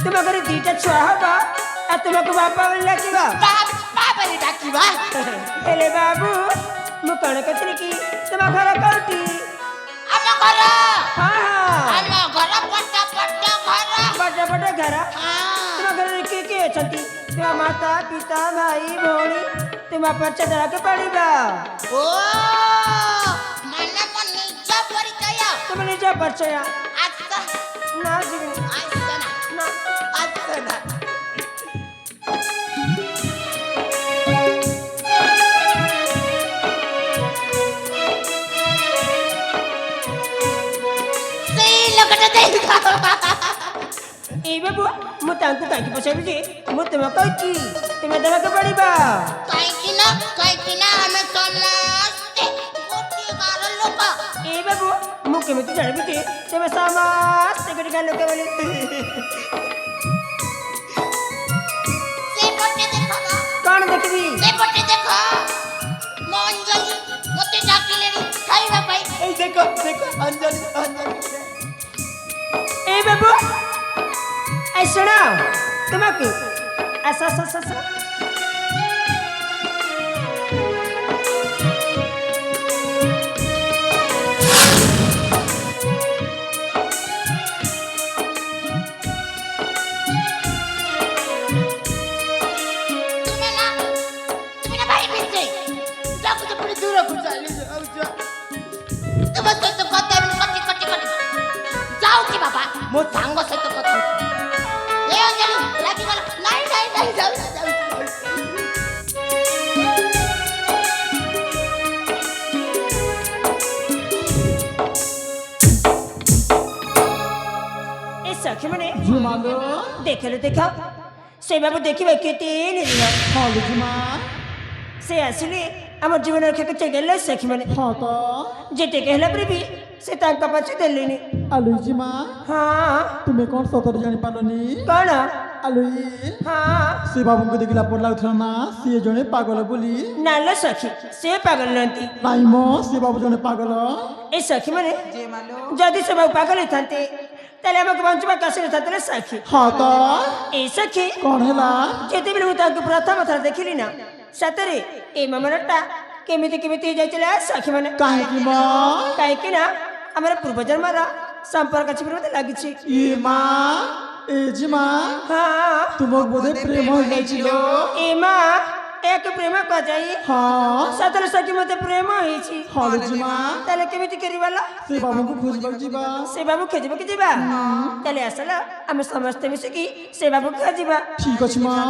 तुम घर दीटा छुआ हबा आ तुमको बापा बोली डाकिबा बापा बोली डाकिबा हेले बाबू मु कण कथि की तुम घर कोठी हम घर हां हां हम घर पट्टा बड़ा घर हां तुम घर के अछंती तुम माता पिता भाई भौणी तुम पछ धरा के पड़ीबा ओ माने मन निज परिचय तुम निज परिचय अच्छा ना जीवी अच्छा ना अच्छा ना ए बाबू मु तांको काकी पछाबी जे मु तुम कहची तुम धरा के पड़ीबा काई ना हमें समस्त गोटी गार लोक ए बाबू मु केमिति जानबी जे तुम समस्त गोटी गार लोक बोली से पट्टे देखो कौन देखबी से पट्टे देखो अंजलि मते डाकिले खाइबा पाई ए देखो देखो अंजलि ए बाबू ए सुनो तुमको ऐसा सा सा सा तुम्हें भाई पीछे जाओ तो पूरी दूर को चले जाओ तुम तो कते कटी जाओ की बाबा मो सांग से तो कथा ले अंजलि लागी गल नहीं जाओ ए सखी मने जी मालो देखले देखा से बाबू देखिबे केते निला हाँ जी माँ से आसिले हमर जीवन रखे के चगले सखी मने हाँ तो जेते कहला पर भी से तांका पछ देलेनी आलू जी माँ हां तुम्हें कौन सतर जानी पालोनी कौन आलू हां से बाबू को देखला पर लागथला ना से जने पागल बोली नालो सखी से पागल नंती नाई मो से बाबू जने पागल ए सखी मने जे मालो जदी से बाबू पागल थांते तले हमक बंचबा कासे थाते सखी हाँ तो ए सखी कौन हैला जेते बिल तांको प्रथम थर देखिली ना सतरे ए ममरटा केमिति जाइचला सखी मने काहे की माँ काहे कि ना हमर पूर्वजन मारा संपर्क अछि मते लागिछि ये माँ ए जी माँ हां तुमक बोधे प्रेम हो जाइछिलो ए मां एक प्रेम क जाई हाँ सतर सखी मते प्रेम होइछि हाँ जी माँ तले केमिति करिवाला से बाबू को खोजबक जीवा से बाबू खोजबे कि जीवा तले असला हम समस्त मिसिकी से बाबू खोजबा ठीक अछि माँ